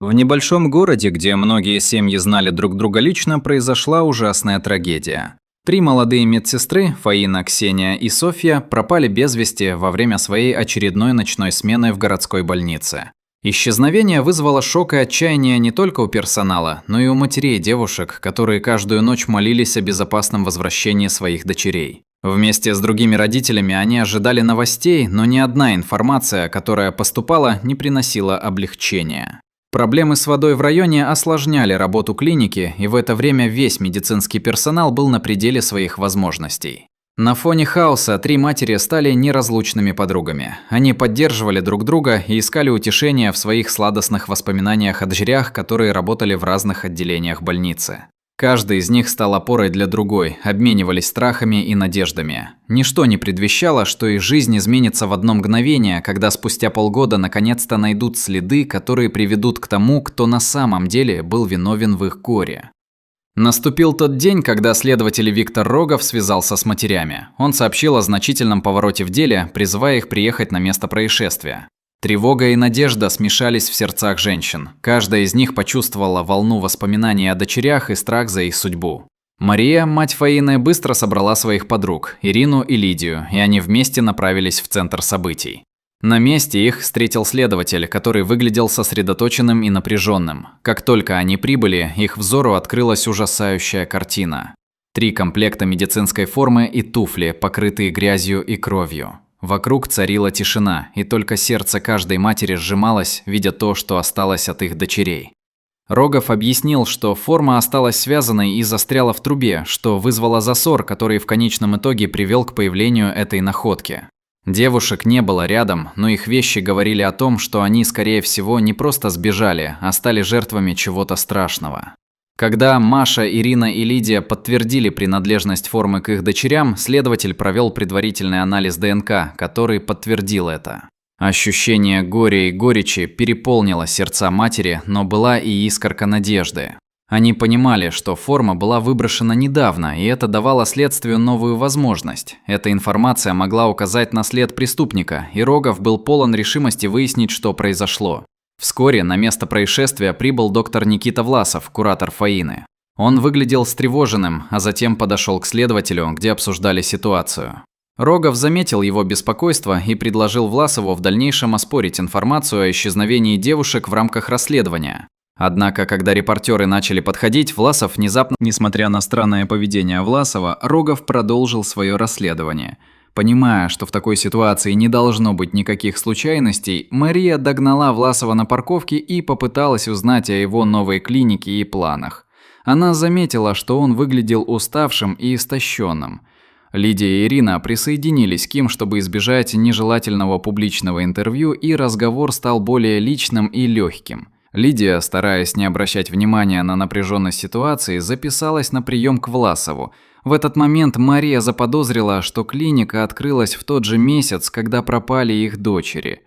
В небольшом городе, где многие семьи знали друг друга лично, произошла ужасная трагедия. Три молодые медсестры, Фаина, Ксения и Софья, пропали без вести во время своей очередной ночной смены в городской больнице. Исчезновение вызвало шок и отчаяние не только у персонала, но и у матерей девушек, которые каждую ночь молились о безопасном возвращении своих дочерей. Вместе с другими родителями они ожидали новостей, но ни одна информация, которая поступала, не приносила облегчения. Проблемы с водой в районе осложняли работу клиники, и в это время весь медицинский персонал был на пределе своих возможностей. На фоне хаоса три матери стали неразлучными подругами. Они поддерживали друг друга и искали утешения в своих сладостных воспоминаниях о дочерях, которые работали в разных отделениях больницы. Каждый из них стал опорой для другой, обменивались страхами и надеждами. Ничто не предвещало, что их жизнь изменится в одно мгновение, когда спустя полгода наконец-то найдут следы, которые приведут к тому, кто на самом деле был виновен в их горе. Наступил тот день, когда следователь Виктор Рогов связался с матерями. Он сообщил о значительном повороте в деле, призывая их приехать на место происшествия. Тревога и надежда смешались в сердцах женщин. Каждая из них почувствовала волну воспоминаний о дочерях и страх за их судьбу. Мария, мать Фаины, быстро собрала своих подруг, Ирину и Лидию, и они вместе направились в центр событий. На месте их встретил следователь, который выглядел сосредоточенным и напряженным. Как только они прибыли, их взору открылась ужасающая картина. 3 комплекта медицинской формы и туфли, покрытые грязью и кровью. Вокруг царила тишина, и только сердце каждой матери сжималось, видя то, что осталось от их дочерей. Рогов объяснил, что форма осталась связанной и застряла в трубе, что вызвало засор, который в конечном итоге привел к появлению этой находки. Девушек не было рядом, но их вещи говорили о том, что они, скорее всего, не просто сбежали, а стали жертвами чего-то страшного. Когда Маша, Ирина и Лидия подтвердили принадлежность формы к их дочерям, следователь провел предварительный анализ ДНК, который подтвердил это. Ощущение горя и горечи переполнило сердца матери, но была и искорка надежды. Они понимали, что форма была выброшена недавно, и это давало следствию новую возможность. Эта информация могла указать на след преступника, и Рогов был полон решимости выяснить, что произошло. Вскоре на место происшествия прибыл доктор Никита Власов, куратор Фаины. Он выглядел встревоженным, а затем подошел к следователю, где обсуждали ситуацию. Рогов заметил его беспокойство и предложил Власову в дальнейшем оспорить информацию о исчезновении девушек в рамках расследования. Однако, когда репортеры начали подходить, Власов внезапно, несмотря на странное поведение Власова, Рогов продолжил свое расследование. Понимая, что в такой ситуации не должно быть никаких случайностей, Мария догнала Власова на парковке и попыталась узнать о его новой клинике и планах. Она заметила, что он выглядел уставшим и истощенным. Лидия и Ирина присоединились к ним, чтобы избежать нежелательного публичного интервью, и разговор стал более личным и легким. Лидия, стараясь не обращать внимания на напряженность ситуации, записалась на прием к Власову. В этот момент Мария заподозрила, что клиника открылась в тот же месяц, когда пропали их дочери.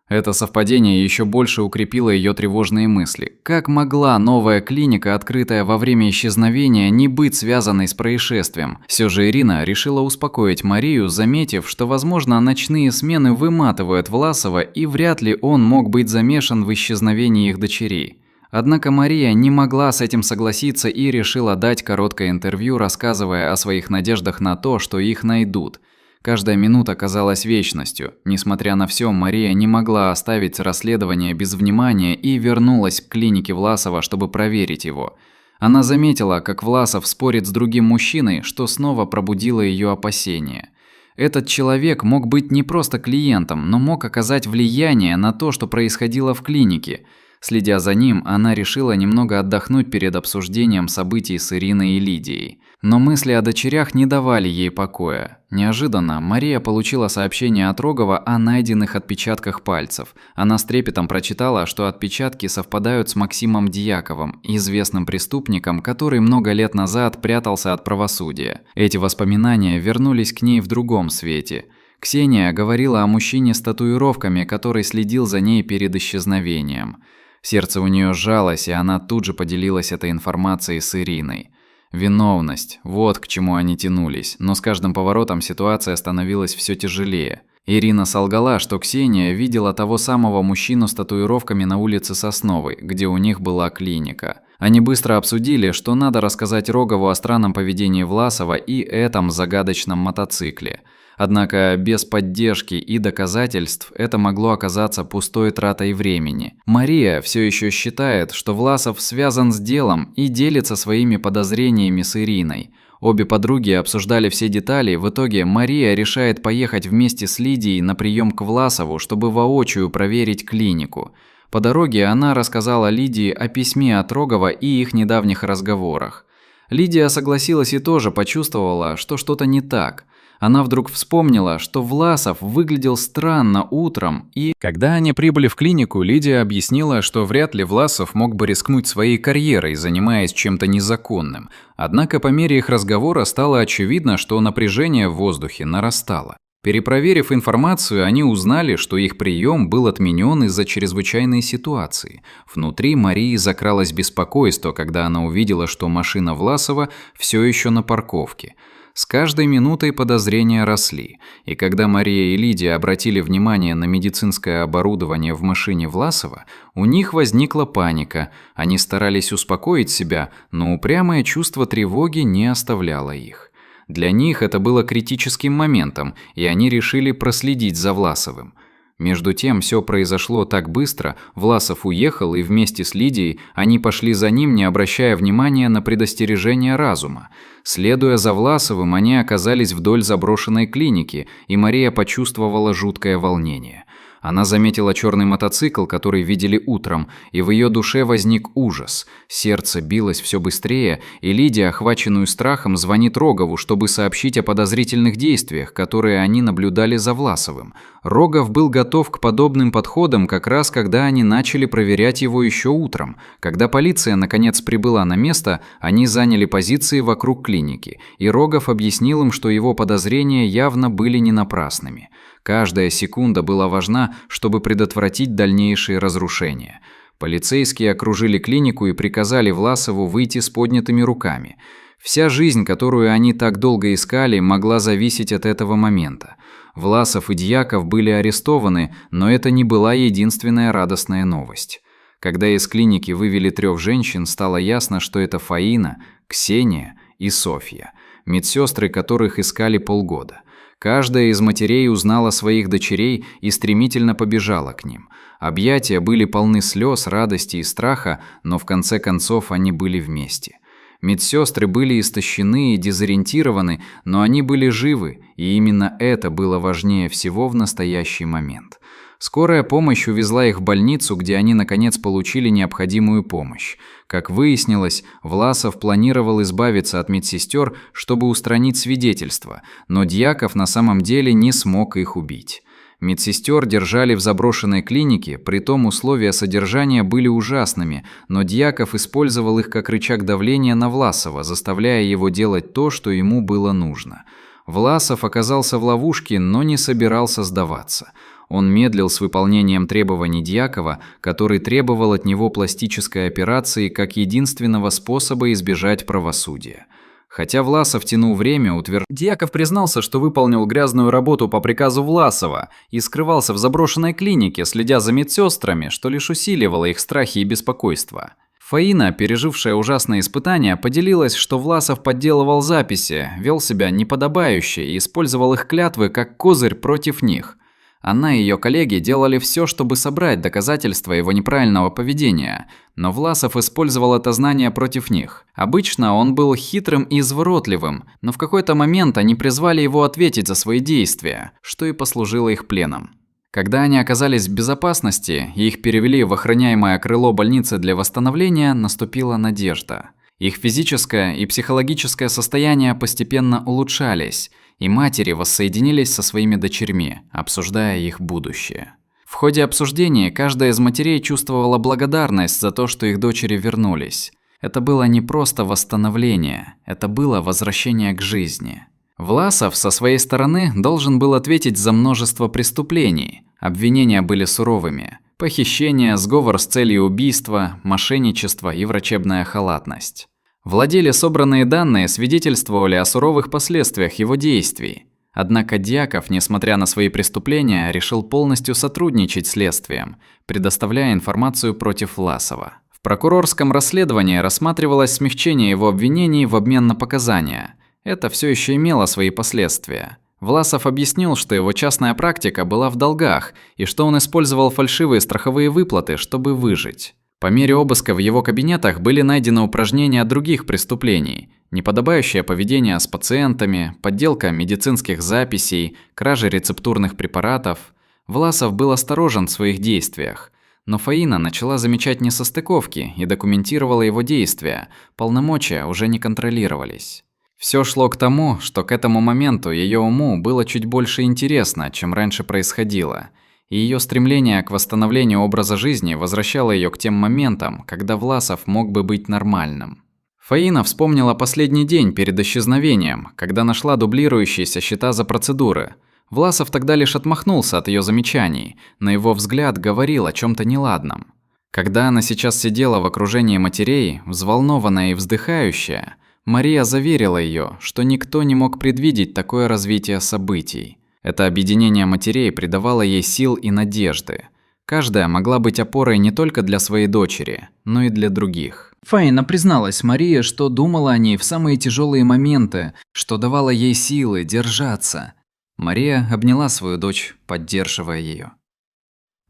Это совпадение еще больше укрепило ее тревожные мысли. Как могла новая клиника, открытая во время исчезновения, не быть связанной с происшествием? Все же Ирина решила успокоить Марию, заметив, что, возможно, ночные смены выматывают Власова, и вряд ли он мог быть замешан в исчезновении их дочерей. Однако Мария не могла с этим согласиться и решила дать короткое интервью, рассказывая о своих надеждах на то, что их найдут. Каждая минута казалась вечностью. Несмотря на все, Мария не могла оставить расследование без внимания и вернулась к клинике Власова, чтобы проверить его. Она заметила, как Власов спорит с другим мужчиной, что снова пробудило ее опасения. Этот человек мог быть не просто клиентом, но мог оказать влияние на то, что происходило в клинике. Следя за ним, она решила немного отдохнуть перед обсуждением событий с Ириной и Лидией. Но мысли о дочерях не давали ей покоя. Неожиданно Мария получила сообщение от Рогова о найденных отпечатках пальцев. Она с трепетом прочитала, что отпечатки совпадают с Максимом Дьяковым, известным преступником, который много лет назад прятался от правосудия. Эти воспоминания вернулись к ней в другом свете. Ксения говорила о мужчине с татуировками, который следил за ней перед исчезновением. Сердце у нее сжалось, и она тут же поделилась этой информацией с Ириной. Виновность – вот к чему они тянулись, но с каждым поворотом ситуация становилась все тяжелее. Ирина солгала, что Ксения видела того самого мужчину с татуировками на улице Сосновой, где у них была клиника. Они быстро обсудили, что надо рассказать Рогову о странном поведении Власова и этом загадочном мотоцикле. Однако без поддержки и доказательств это могло оказаться пустой тратой времени. Мария все еще считает, что Власов связан с делом и делится своими подозрениями с Ириной. Обе подруги обсуждали все детали, в итоге Мария решает поехать вместе с Лидией на прием к Власову, чтобы воочию проверить клинику. По дороге она рассказала Лидии о письме от Рогова и их недавних разговорах. Лидия согласилась и тоже почувствовала, что что-то не так. Она вдруг вспомнила, что Власов выглядел странно утром, и когда они прибыли в клинику, Лидия объяснила, что вряд ли Власов мог бы рискнуть своей карьерой, занимаясь чем-то незаконным. Однако по мере их разговора стало очевидно, что напряжение в воздухе нарастало. Перепроверив информацию, они узнали, что их прием был отменен из-за чрезвычайной ситуации. Внутри Марии закралось беспокойство, когда она увидела, что машина Власова все еще на парковке. С каждой минутой подозрения росли, и когда Мария и Лидия обратили внимание на медицинское оборудование в машине Власова, у них возникла паника. Они старались успокоить себя, но упрямое чувство тревоги не оставляло их. Для них это было критическим моментом, и они решили проследить за Власовым. Между тем все произошло так быстро, Власов уехал, и вместе с Лидией они пошли за ним, не обращая внимания на предостережения разума. Следуя за Власовым, они оказались вдоль заброшенной клиники, и Мария почувствовала жуткое волнение. Она заметила черный мотоцикл, который видели утром, и в ее душе возник ужас. Сердце билось все быстрее, и Лидия, охваченную страхом, звонит Рогову, чтобы сообщить о подозрительных действиях, которые они наблюдали за Власовым. Рогов был готов к подобным подходам как раз когда они начали проверять его еще утром. Когда полиция наконец прибыла на место, они заняли позиции вокруг клиники, и Рогов объяснил им, что его подозрения явно были не напрасными. Каждая секунда была важна, чтобы предотвратить дальнейшие разрушения. Полицейские окружили клинику и приказали Власову выйти с поднятыми руками. Вся жизнь, которую они так долго искали, могла зависеть от этого момента. Власов и Дьяков были арестованы, но это не была единственная радостная новость. Когда из клиники вывели 3 женщин, стало ясно, что это Фаина, Ксения и Софья, медсестры, которых искали полгода. Каждая из матерей узнала своих дочерей и стремительно побежала к ним. Объятия были полны слез, радости и страха, но в конце концов они были вместе. Медсестры были истощены и дезориентированы, но они были живы, и именно это было важнее всего в настоящий момент. Скорая помощь увезла их в больницу, где они наконец получили необходимую помощь. Как выяснилось, Власов планировал избавиться от медсестер, чтобы устранить свидетельства, но Дьяков на самом деле не смог их убить. Медсестер держали в заброшенной клинике, притом условия содержания были ужасными, но Дьяков использовал их как рычаг давления на Власова, заставляя его делать то, что ему было нужно. Власов оказался в ловушке, но не собирался сдаваться. Он медлил с выполнением требований Дьякова, который требовал от него пластической операции как единственного способа избежать правосудия. Хотя Власов тянул время, Дьяков признался, что выполнил грязную работу по приказу Власова и скрывался в заброшенной клинике, следя за медсестрами, что лишь усиливало их страхи и беспокойство. Фаина, пережившая ужасное испытание, поделилась, что Власов подделывал записи, вел себя неподобающе и использовал их клятвы как козырь против них. Она и ее коллеги делали все, чтобы собрать доказательства его неправильного поведения, но Власов использовал это знание против них. Обычно он был хитрым и изворотливым, но в какой-то момент они призвали его ответить за свои действия, что и послужило их пленом. Когда они оказались в безопасности и их перевели в охраняемое крыло больницы для восстановления, наступила надежда. Их физическое и психологическое состояние постепенно улучшались, и матери воссоединились со своими дочерьми, обсуждая их будущее. В ходе обсуждения каждая из матерей чувствовала благодарность за то, что их дочери вернулись. Это было не просто восстановление, это было возвращение к жизни. Власов со своей стороны должен был ответить за множество преступлений. Обвинения были суровыми: похищение, сговор с целью убийства, мошенничество и врачебная халатность. В деле собранные данные свидетельствовали о суровых последствиях его действий. Однако Дьяков, несмотря на свои преступления, решил полностью сотрудничать с следствием, предоставляя информацию против Власова. В прокурорском расследовании рассматривалось смягчение его обвинений в обмен на показания. Это все еще имело свои последствия. Власов объяснил, что его частная практика была в долгах и что он использовал фальшивые страховые выплаты, чтобы выжить. По мере обыска в его кабинетах были найдены упражнения других преступлений: неподобающее поведение с пациентами, подделка медицинских записей, кражи рецептурных препаратов. Власов был осторожен в своих действиях, но Фаина начала замечать несостыковки и документировала его действия, полномочия уже не контролировались. Все шло к тому, что к этому моменту ее уму было чуть больше интересно, чем раньше происходило, и ее стремление к восстановлению образа жизни возвращало ее к тем моментам, когда Власов мог бы быть нормальным. Фаина вспомнила последний день перед исчезновением, когда нашла дублирующиеся счета за процедуры. Власов тогда лишь отмахнулся от ее замечаний, но его взгляд говорил о чем-то неладном. Когда она сейчас сидела в окружении матерей, взволнованная и вздыхающая, Мария заверила ее, что никто не мог предвидеть такое развитие событий. Это объединение матерей придавало ей сил и надежды. Каждая могла быть опорой не только для своей дочери, но и для других. Фаина призналась Марии, что думала о ней в самые тяжелые моменты, что давало ей силы держаться. Мария обняла свою дочь, поддерживая ее.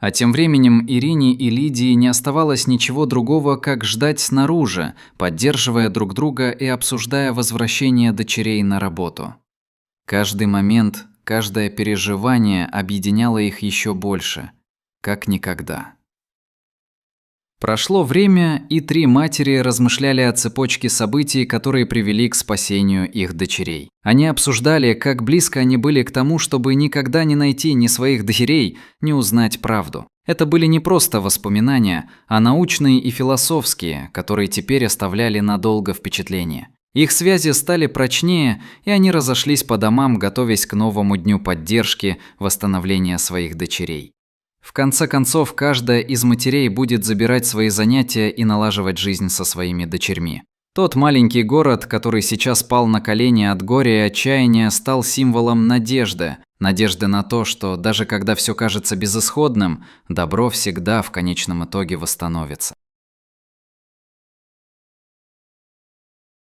А тем временем Ирине и Лидии не оставалось ничего другого, как ждать снаружи, поддерживая друг друга и обсуждая возвращение дочерей на работу. Каждый момент, каждое переживание объединяло их еще больше, как никогда. Прошло время, и три матери размышляли о цепочке событий, которые привели к спасению их дочерей. Они обсуждали, как близко они были к тому, чтобы никогда не найти ни своих дочерей, ни узнать правду. Это были не просто воспоминания, а научные и философские, которые теперь оставляли надолго впечатление. Их связи стали прочнее, и они разошлись по домам, готовясь к новому дню поддержки, восстановления своих дочерей. В конце концов, каждая из матерей будет забирать свои занятия и налаживать жизнь со своими дочерьми. Тот маленький город, который сейчас пал на колени от горя и отчаяния, стал символом надежды. Надежды на то, что даже когда все кажется безысходным, добро всегда в конечном итоге восстановится.